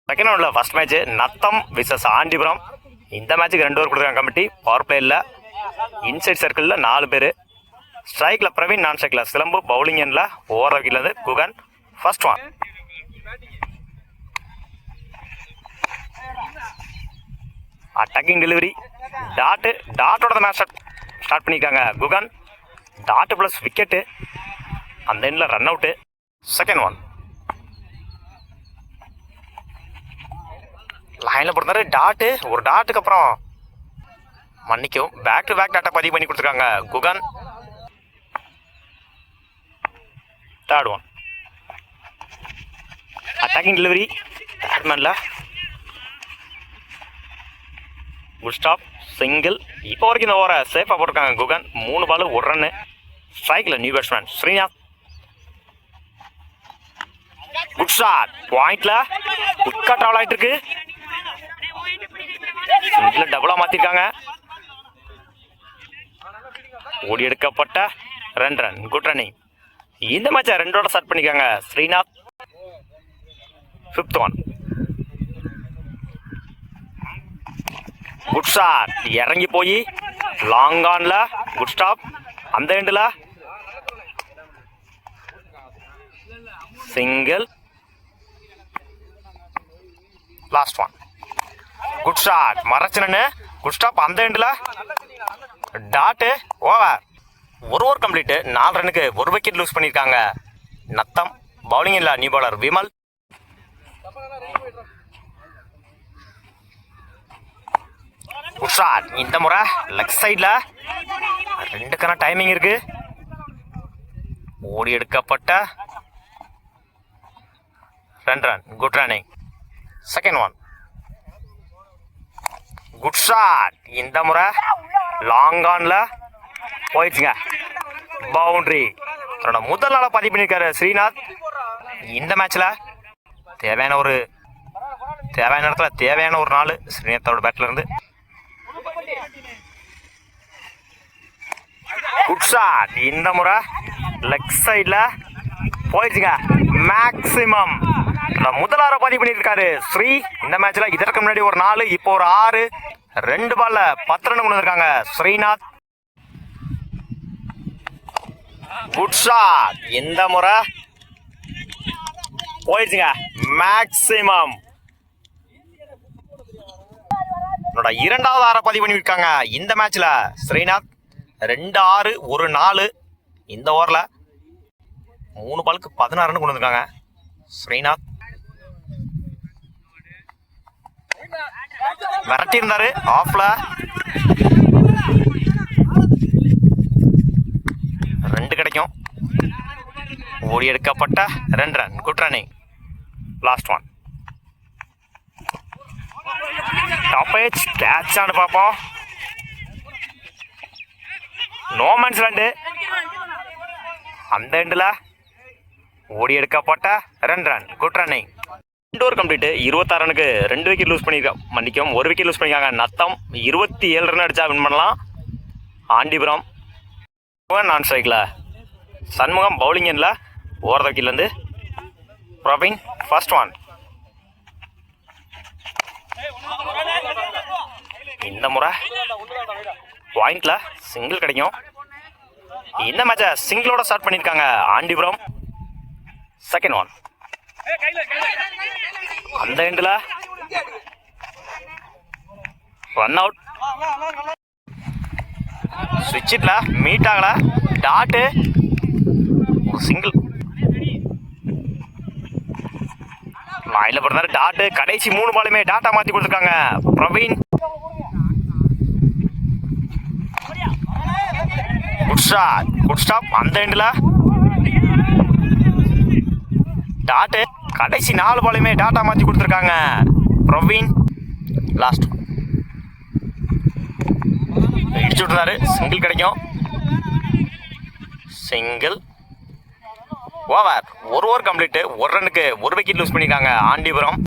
Second ரவுண்டில் first match Natham versus Andipuram. இந்த மேட்ச்சுக்கு 2 ஓவர் கொடுத்துருக்காங்க கமிட்டி. பவர் பிளேயில் இன்சைட் சர்க்கிளில் 4 பேர். ஸ்ட்ரைக்கில் பிரவீன், நான் ஸ்ட்ரைக்கில் சிலம்பு, பவுலிங் எண்ணில் ஓவர் வைக்கிறது Guhan. First one attacking delivery. டாட்டோட மேட்ச் ஸ்டார்ட் பண்ணியிருக்காங்க குகன். டாட்டு ப்ளஸ் விக்கெட்டு, அந்த எண்ணில் ரன் அவுட்டு. செகண்ட் ஒன் லைனில் பொறுத்தாரு டாட்டு. ஒரு டாட்டுக்கு அப்புறம் மன்னிக்கும் பேக் டு பேக் டாட்டா பதிவு பண்ணி கொடுத்துருக்காங்க Guhan. Third one attacking delivery. பேட்மேனில் குட் ஸ்டாப், சிங்கிள். இப்போ வரைக்கும் இந்த ஓவரை சேஃபாக போட்டிருக்காங்க குகன். 3 ball 1 run. ஸ்ட்ரைக்கில் new batsman Srinath. Good shot, பாயிண்ட்ல குட்கா ட்ராவல் ஆகிட்டு இருக்கு. டபுளா மாத்திருக்காங்க. ஓடி எடுக்கப்பட்ட 2 ரன். Good running. இந்த மேட்சை 2 ஸ்டார்ட் பண்ணிருக்காங்க Srinath. Fifth one good shot, இறங்கி போய் லாங் ஆன்ல குட் ஸ்டாப், அந்த எண்டில் single. Last one good shot, மறைச்சனு குட் ஸ்டாப், அந்த எண்டில் டாட்டு. ஓவர். ஒரு ஓவர் கம்ப்ளீட்டு. 4 ரன்னுக்கு 1 விக்கெட் லூஸ் பண்ணியிருக்காங்க நத்தம். பவுலிங் இல்லை new bowler Vimal. Good shot, இந்த முறை லெக் சைடில் 2க்கான டைமிங் இருக்கு. ஓடி எடுக்கப்பட்ட 2 run. Good running. Second one good shot, இந்த முறை லாங் ஆன்ல போயிடுச்சுங்க. பவுண்டரி. தன்னோட முதல் நாள பதிவு பண்ணியிருக்காரு ஸ்ரீநாத். இந்த மேட்ச்ல தேவையான இடத்துல தேவையான ஒரு நாள் ஸ்ரீநாத்தோட பேட்ல இருந்து. குட் ஷாட், இந்த முறை லெக் சைட்ல போயிடுச்சுங்க. மேக்சிமம் முதலார பதிவு பண்ணியிருக்காரு ஸ்ரீ. இந்த மேட்ச்ல இதற்கு முன்னாடி ஒரு 4, இப்போ ஒரு 6, 2 பால்ல 10 ரன் கொண்டு வந்திருக்காங்க ஸ்ரீநாத். குட் ஷாட், இந்த முறை போயிடுச்சுங்க. மேக்சிமம் 2வது ஆற பதிவு பண்ணியிருக்காங்க இந்த மேட்ச்ல ஸ்ரீநாத். 2 6 1 4. இந்த ஓவர்ல 3 பாலுக்கு 16 ரன் கொண்டு வந்திருக்காங்க ஸ்ரீநாத். விரட்டி இருந்தாரு ஆஃப்ல. 2 கிடைக்கும். ஓடி எடுக்கப்பட்ட 2 run. Good running. Last one top edge catch ஆனு பார்ப்போம். No man's land. அந்த எண்டில் ஓடி எடுக்கப்பட்ட 2 run. Good running. 2 over complete. 26 ரனுக்கு 2 விக்கெட் லூஸ் பண்ணியிருக்கோம். மன்னிக்கும் 1 விக்கெட் லூஸ் பண்ணியிருக்காங்க நத்தம். 27 ரன் அடிச்சா வின் பண்ணலாம் ஆண்டிபுரம். நான் ஸ்ட்ரைக்கில் சண்முகம், பவுலிங் எண்ணில் ஓவர் விக்கெட்லேருந்து பிரவீன். ஃபர்ஸ்ட் ஒன் இந்த முறை பாயிண்ட்ல சிங்கிள் கிடைக்கும். இந்த மேட்சை சிங்கிளோட ஸ்டார்ட் பண்ணியிருக்காங்க ஆண்டிபுரம். செகண்ட் ஒன் அந்த எண்டில் ரன் அவுட். ஸ்விட்சிட்ல மீட் ஆகல. Dot single. லைன்ல போடுறாரு டாட்டு. கடைசி 3 பாலுமே டாட்டா மாத்தி கொடுத்துருக்காங்க Praveen. Good shot, good stop, அந்த எண்டில் டாட்டு. கடைசி 4 பாலுமே டாட்டா மாத்தி கொடுத்துருக்காங்க பிரவீன். லாஸ்ட் இடிச்சு விட்டுறாரு. சிங்கிள் கிடைக்கும். சிங்கிள். ஓவர். 1 over complete. 1 ரன்னுக்கு 1 விக்கெட் லூஸ் பண்ணியிருக்காங்க ஆண்டிபுரம்.